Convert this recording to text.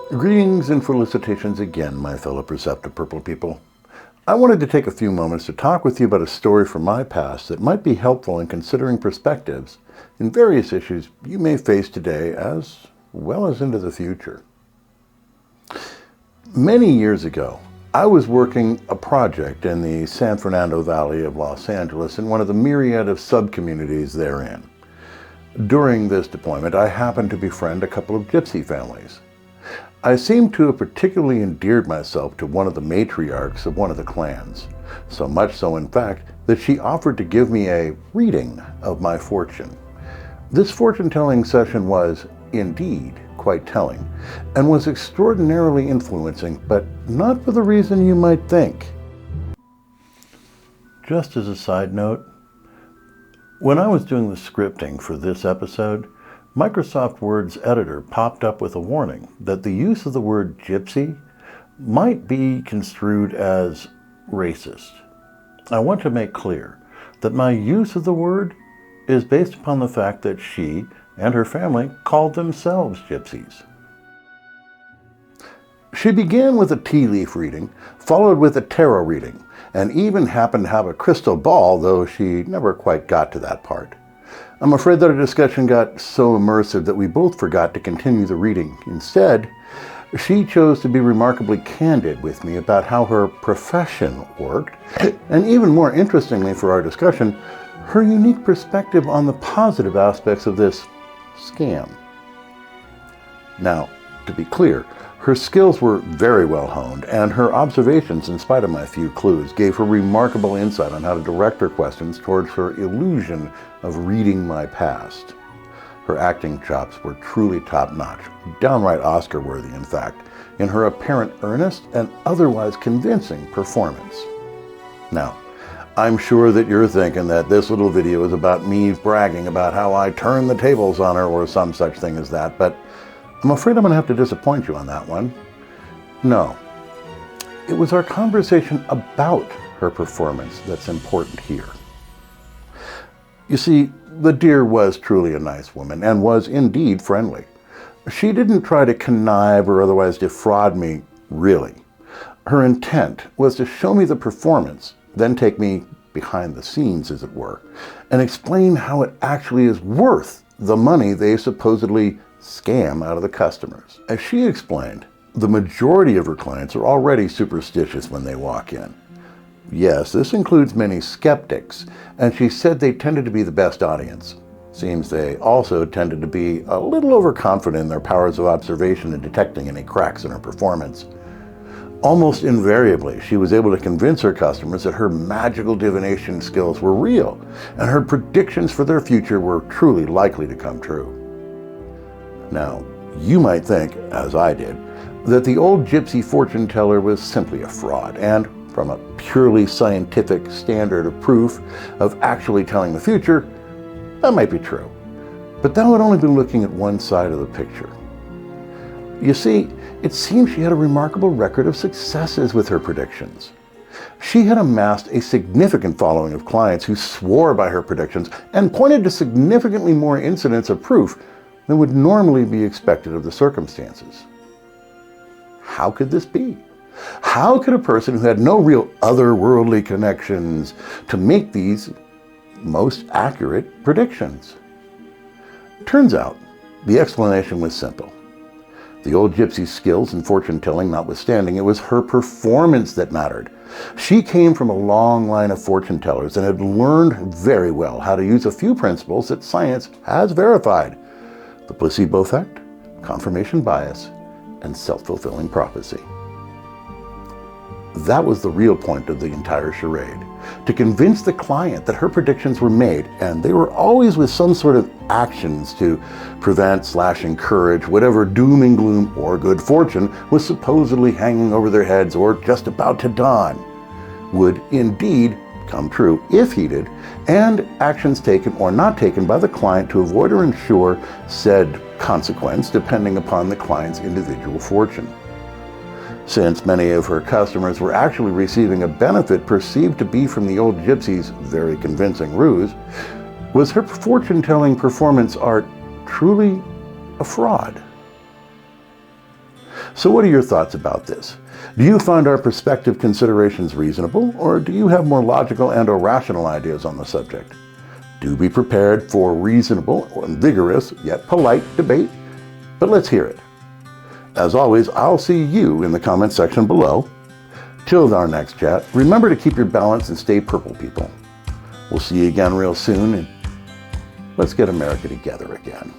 Greetings and felicitations again, my fellow perceptive purple people. I wanted to take a few moments to talk with you about a story from my past that might be helpful in considering perspectives in various issues you may face today as well as into the future. Many years ago, I was working a project in the San Fernando Valley of Los Angeles in one of the myriad of sub-communities therein. During this deployment, I happened to befriend a couple of Gypsy families. I seemed to have particularly endeared myself to one of the matriarchs of one of the clans, so much so in fact that she offered to give me a reading of my fortune. This fortune-telling session was, indeed, quite telling, and was extraordinarily influencing, but not for the reason you might think. Just as a side note, when I was doing the scripting for this episode, Microsoft Word's editor popped up with a warning that the use of the word gypsy might be construed as racist. I want to make clear that my use of the word is based upon the fact that she and her family called themselves gypsies. She began with a tea leaf reading, followed with a tarot reading, and even happened to have a crystal ball, though she never quite got to that part. I'm afraid that our discussion got so immersive that we both forgot to continue the reading. Instead, she chose to be remarkably candid with me about how her profession worked, and even more interestingly for our discussion, her unique perspective on the positive aspects of this scam. Now, to be clear, her skills were very well honed, and her observations, in spite of my few clues, gave her remarkable insight on how to direct her questions towards her illusion of reading my past. Her acting chops were truly top-notch, downright Oscar-worthy, in fact, in her apparent earnest and otherwise convincing performance. Now, I'm sure that you're thinking that this little video is about me bragging about how I turned the tables on her or some such thing as that, but I'm afraid I'm going to have to disappoint you on that one. No, it was our conversation about her performance that's important here. You see, the dear was truly a nice woman and was indeed friendly. She didn't try to connive or otherwise defraud me, really. Her intent was to show me the performance, then take me behind the scenes, as it were, and explain how it actually is worth the money they supposedly scam out of the customers. As she explained, the majority of her clients are already superstitious when they walk in. Yes, this includes many skeptics, and she said they tended to be the best audience. Seems they also tended to be a little overconfident in their powers of observation and detecting any cracks in her performance. Almost invariably, she was able to convince her customers that her magical divination skills were real, and her predictions for their future were truly likely to come true. Now, you might think, as I did, that the old gypsy fortune teller was simply a fraud, and from a purely scientific standard of proof of actually telling the future, that might be true. But that would only be looking at one side of the picture. You see, it seems she had a remarkable record of successes with her predictions. She had amassed a significant following of clients who swore by her predictions and pointed to significantly more incidents of proof than would normally be expected of the circumstances. How could this be? How could a person who had no real otherworldly connections to make these most accurate predictions? Turns out, the explanation was simple. The old gypsy's skills in fortune-telling notwithstanding, it was her performance that mattered. She came from a long line of fortune tellers and had learned very well how to use a few principles that science has verified: the placebo effect, confirmation bias, and self-fulfilling prophecy. That was the real point of the entire charade, to convince the client that her predictions were made, and they were always with some sort of actions to prevent/encourage whatever doom and gloom or good fortune was supposedly hanging over their heads or just about to dawn, would indeed come true if heeded, and actions taken or not taken by the client to avoid or ensure said consequence depending upon the client's individual fortune. Since many of her customers were actually receiving a benefit perceived to be from the old gypsy's very convincing ruse, was her fortune-telling performance art truly a fraud? So what are your thoughts about this? Do you find our perspective considerations reasonable, or do you have more logical and or rational ideas on the subject? Do be prepared for reasonable and vigorous, yet polite debate, but let's hear it. As always, I'll see you in the comment section below. Till our next chat, remember to keep your balance and stay purple, people. We'll see you again real soon, and let's get America together again.